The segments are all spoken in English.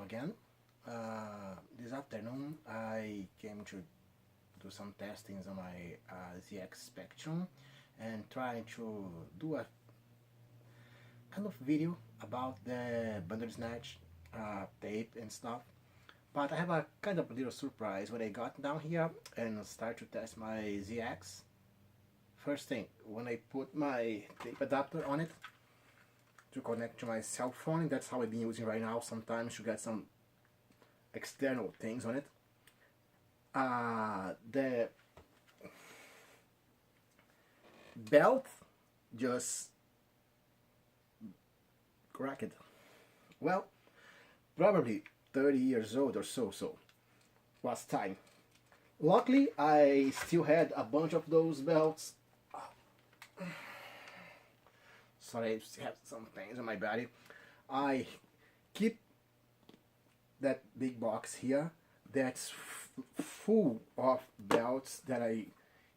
again. This afternoon I came to do some testings on my ZX Spectrum and trying to do a kind of video about the Bandersnatch tape and stuff. But I have a kind of little surprise when I got down here and start to test my ZX. First thing, when I put my tape adapter on it to connect to my cell phone, that's how I've been using right now sometimes to get some external things on it. The belt just cracked. Well, probably 30 years old or so, so was time. Luckily, I still had a bunch of those belts. Sorry, I still have some pains on my body. I keep that big box here that's full of belts that I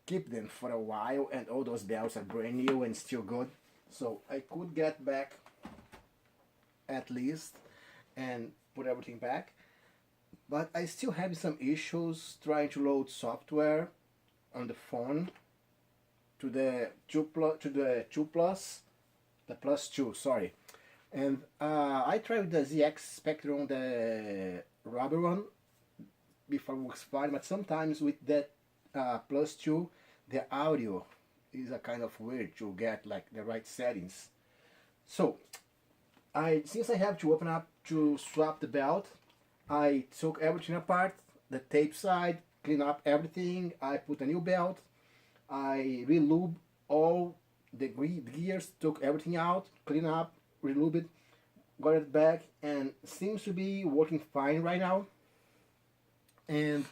keep them for a while, and all those belts are brand new and still good. So I could get back at least and put everything back. But I still have some issues trying to load software on the phone to the plus 2, sorry. And I tried the ZX Spectrum, the rubber one, before it works fine, but sometimes with that plus 2, the audio is a kind of weird to get like the right settings. So since I have to open up to swap the belt, I took everything apart, the tape side, clean up everything, I put a new belt, I re-lube all the gears, took everything out, clean up, re-lube it, got it back, and seems to be working fine right now. And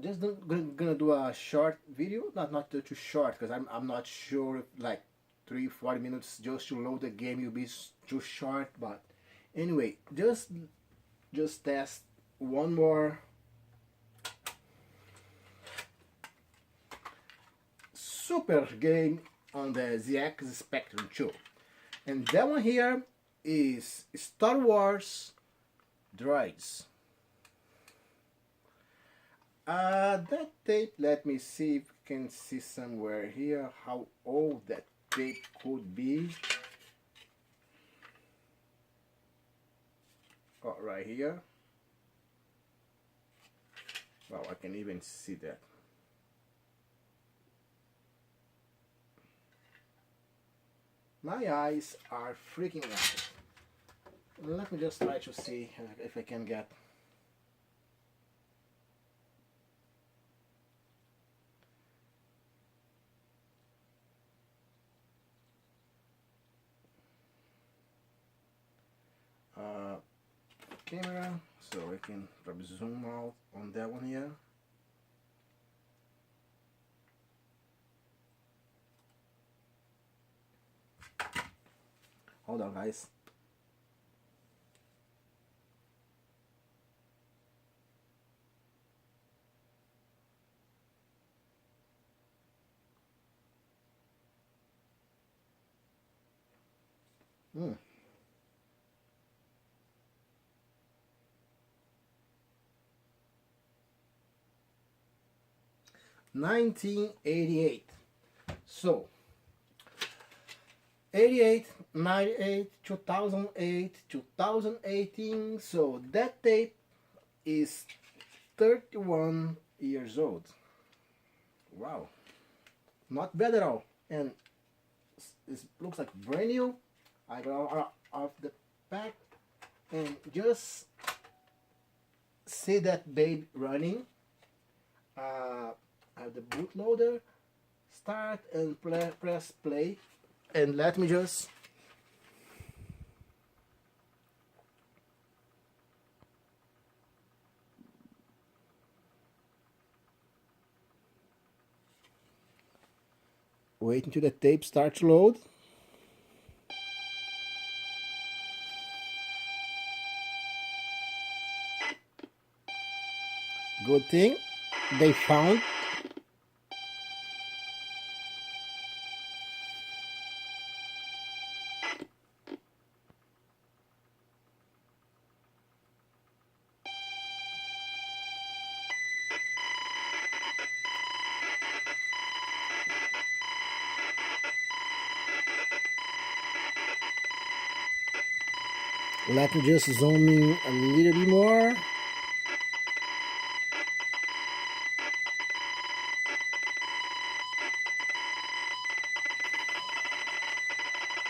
just gonna do a short video, not too short, because I'm not sure if like 3-4 minutes just to load the game will be too short, but anyway, just test one more super game on the ZX Spectrum 2, and that one here is Star Wars Droids. That tape, let me see if you can see somewhere here how old that tape could be. Oh, right here. Well, I can even see that. My eyes are freaking out. Let me just try to see if I can get. Camera, so I can probably zoom out on that one here. Hold on, guys. Hmm. 1988. So 88, 98, 2008, 2018. So that tape is 31 years old. Wow, not bad at all. And it looks like brand new. I got off the pack and just see that babe running. I have the bootloader, start and press play, and let me just wait until the tape starts to load. Good thing they found Let me just zoom in a little bit more.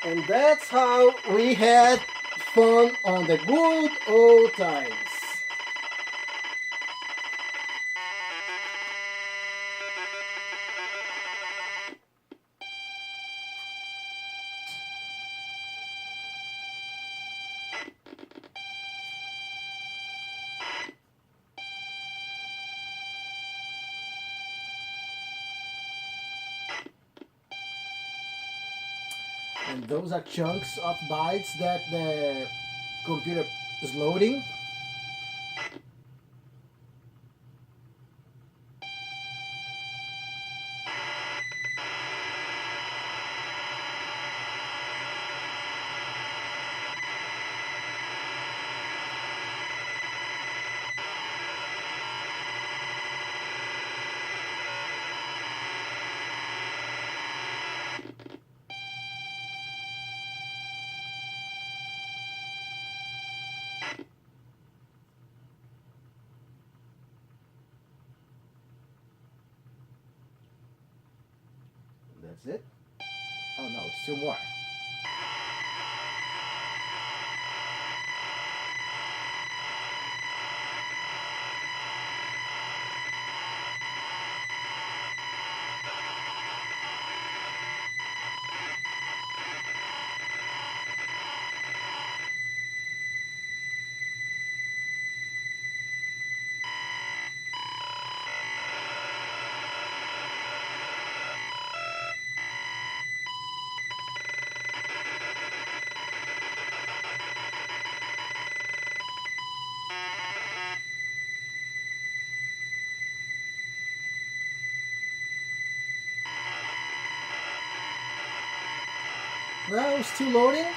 And that's how we had fun on the good old times. And those are chunks of bytes that the computer is loading. That's it. Oh no, still more. Well, still loading.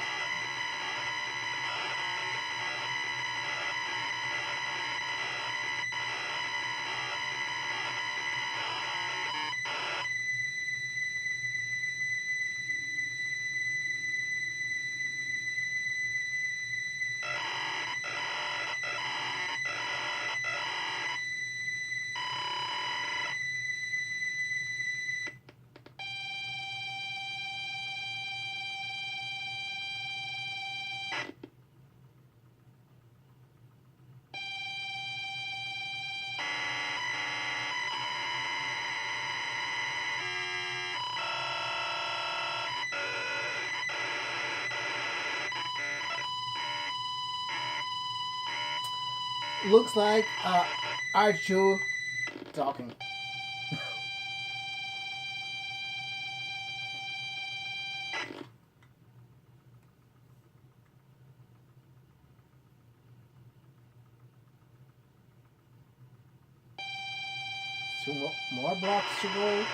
Looks like R2 talking. Two more blocks to go.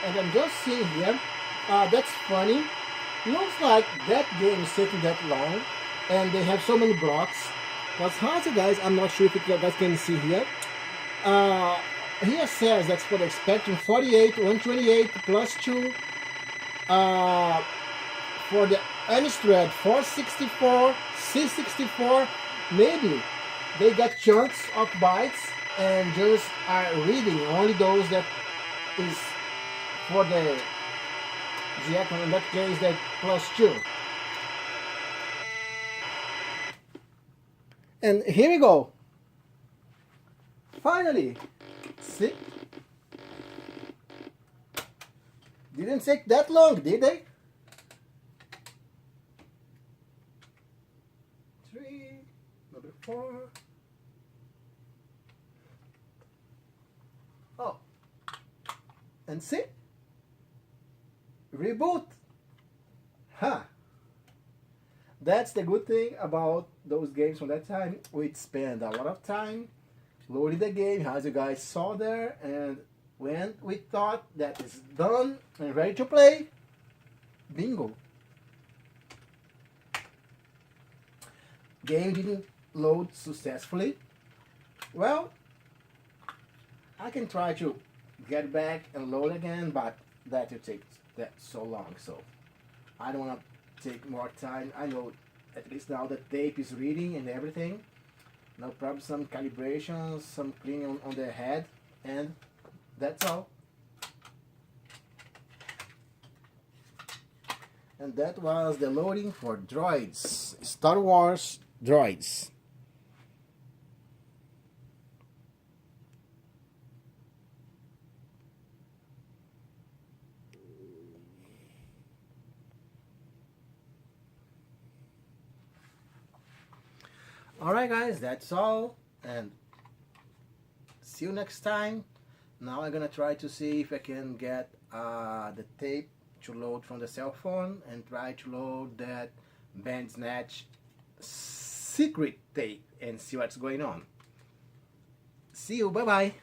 And I'm just seeing here, that's funny. Looks like that game is taking that long, and they have so many blocks. What's hard, guys, I'm not sure if you guys can see here. Here says that's for the spectrum 48, 128, plus 2. For the unstressed 464, 664, maybe they got chunks of bytes and just are reading only those that is for the icon, in that case that plus 2. And here we go. Finally, see? Didn't take that long, did they? 3, number 4. Oh, and see? Reboot. Huh. That's the good thing about those games from that time. We'd spend a lot of time loading the game, as you guys saw there, and when we thought that it's done and ready to play, bingo. Game didn't load successfully. Well, I can try to get back and load again, but that will take that so long, so I don't want to take more time. I know at least now the tape is reading and everything. No problem, some calibrations, some cleaning on the head, and that's all. And that was the loading for Droids, Star Wars Droids. Alright guys, that's all, and see you next time. Now I'm gonna try to see if I can get the tape to load from the cell phone and try to load that Bandersnatch secret tape and see what's going on. See you, bye bye.